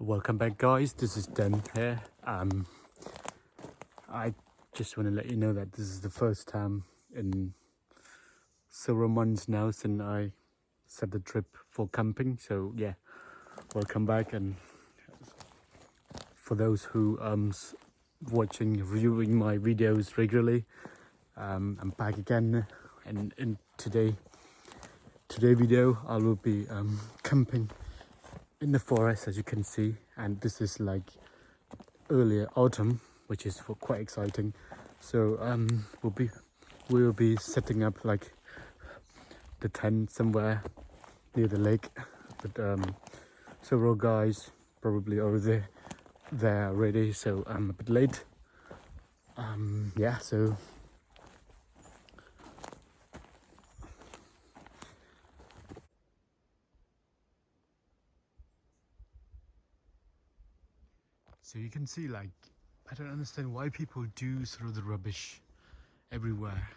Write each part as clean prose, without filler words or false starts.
Welcome back, guys. This is Dan here. I just want to let you know that this is the first time in several months now since I set the trip for camping. So yeah, welcome back. And for those who watching, viewing my videos regularly, I'm back again. And in today video, I will be camping in the forest, as you can see, and this is like earlier autumn, which is quite exciting. So we'll be setting up like the tent somewhere near the lake, but several guys probably already there already, so I'm a bit late. Yeah, so you can see, like, I don't understand why people do throw the rubbish everywhere.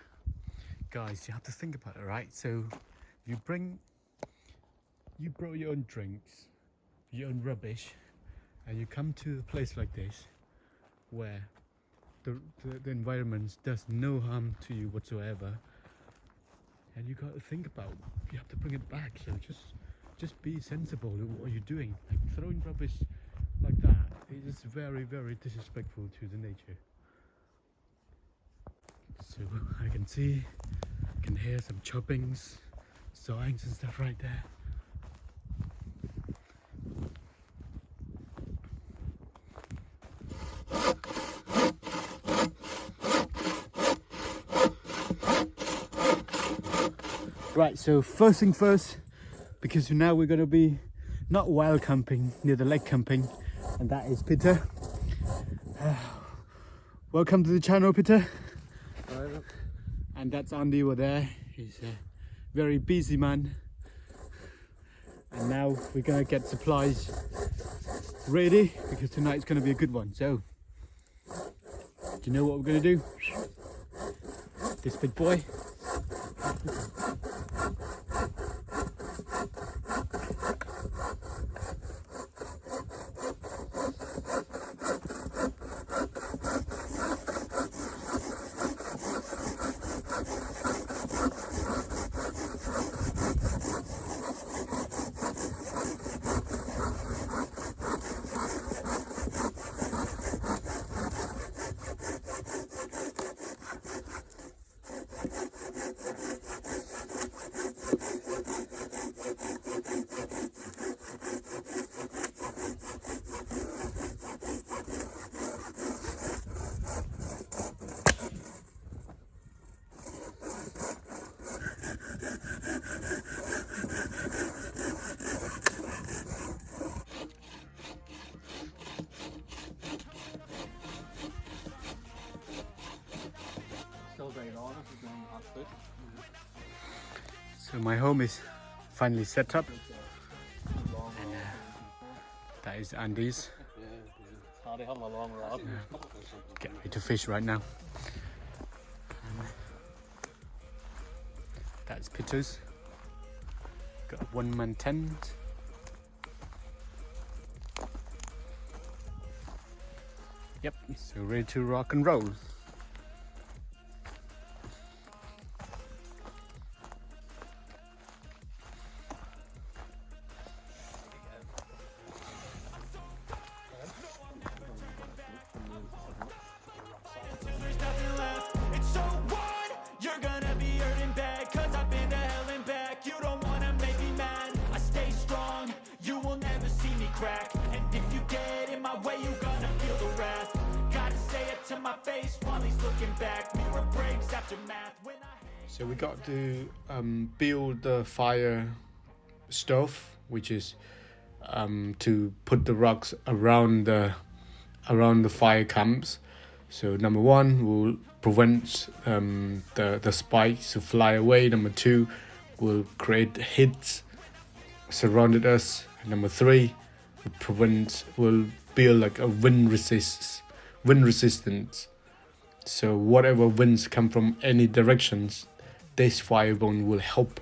Guys, you have to think about it, right? So you brought your own drinks, your own rubbish, and you come to a place like this where the environment does no harm to you whatsoever, and you got to think about, you have to bring it back. So just be sensible in what you're doing. Like, throwing rubbish like that is very, very disrespectful to the nature. So I can hear some choppings, sawings and stuff right there. Right, so first thing first, because now we're gonna be not wild camping, near the lake camping, and that is Peter. Welcome to the channel, Peter. Hello. And that's Andy over there. He's a very busy man. And now we're gonna get supplies ready, because tonight's gonna be a good one. So, do you know what we're gonna do? This big boy. So my home is finally set up, and that is Andy's. Get ready to fish right now. And that's Peter's. Got a one-man tent. Yep, so ready to rock and roll. And if you get in my way, you're gonna feel the wrath. Gotta say it to my face while he's looking back. Mirror breaks after math. So we got to build the fire stove, which is to put the rocks around the fire camps. So number one will prevent the spikes to fly away. Number two will create hits surrounded us. And number three will build like a wind resistance. So whatever winds come from any directions, this firebone will help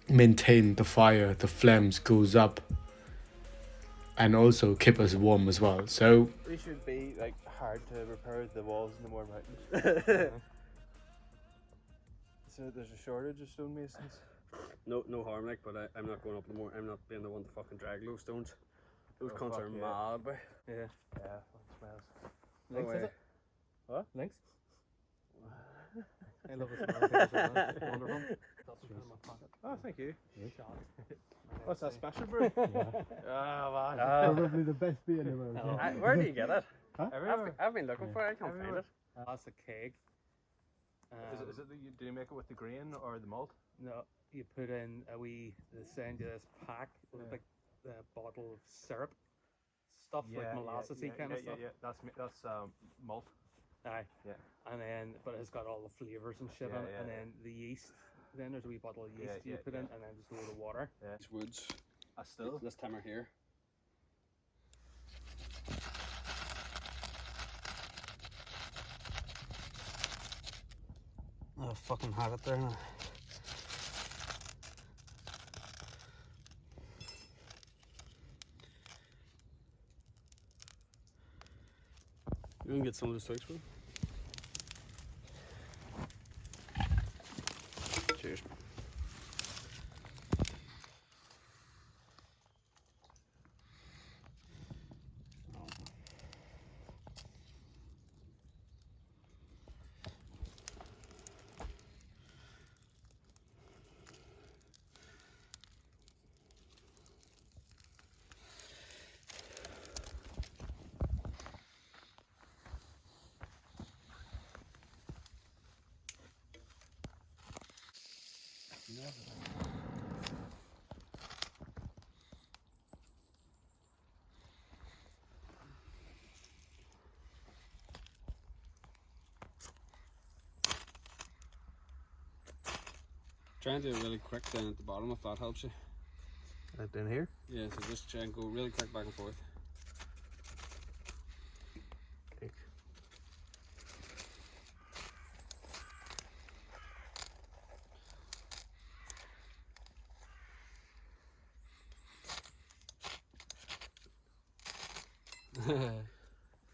maintain the fire. The flames goes up. and also keep us warm as well. So They should be like hard to repair the walls in the more mountains. So there's a shortage of stonemasons. No harm, like, but I'm not going up no more. I'm not being the one to fucking drag those stones. Those Oh, cunts fuck are yeah. mad, boy. Yeah. Yeah, fucking smells. No Links, is way. it? What? Links? I love the smell of things so much. It's wonderful. That's in my pocket. Oh, thank you. Shot. What's that, special brew? Ah, man. probably the best beer in the world. Oh. Where do you get it? Everywhere. I've been looking for it. I can't find Everywhere. it. That's a keg. Is it do you make it with the grain or the malt? No, you put in they send you this pack with a big bottle of syrup, stuff like molasses-y kind of stuff. Yeah, that's malt. Aye. Yeah. And then, but it's got all the flavours and shit Yeah, on it. yeah, And yeah. then the yeast, then there's a wee bottle of yeast Yeah, you yeah, put in, yeah. and then just a load of water. These woods. Still. This timer here. I fucking had it there now. You can get some of the sticks, bro. Cheers. Try and do it really quick down at the bottom if that helps you. Right down here. Yeah, so just try and go really quick back and forth. Okay.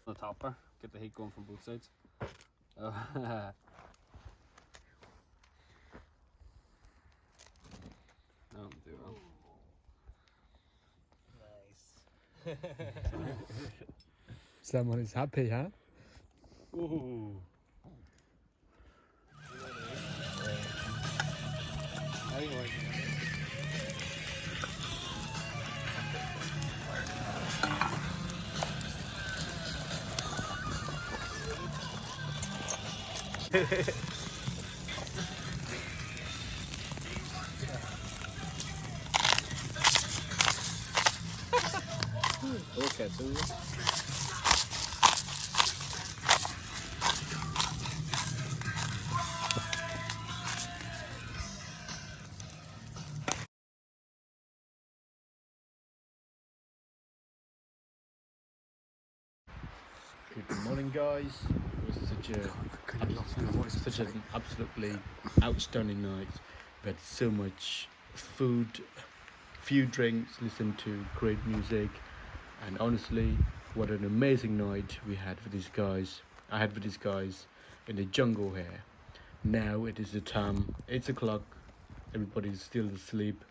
The top there, get the heat going from both sides. Oh. No, do well. Nice. Someone is happy, huh? Ooh. Okay, so Good morning, guys. It was such an absolutely outstanding night. We had so much food, few drinks, listened to great music, and honestly, what an amazing night we had with these guys. I had with these guys in the jungle here. Now it is the time, 8 o'clock. Everybody's still asleep,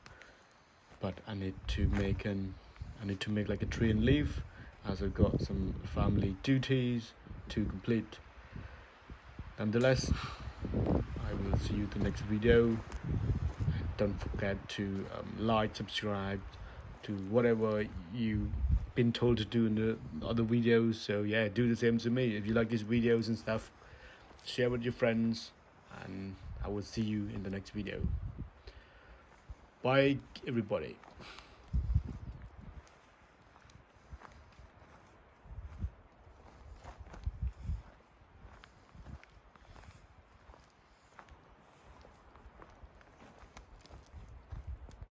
but I need to make like a tree and leave, as I've got some family duties to complete. Nonetheless, I will see you in the next video. Don't forget to like, subscribe to whatever you've been told to do in the other videos. So yeah, do the same to me. If you like these videos and stuff, share with your friends, and I will see you in the next video. Bye, everybody.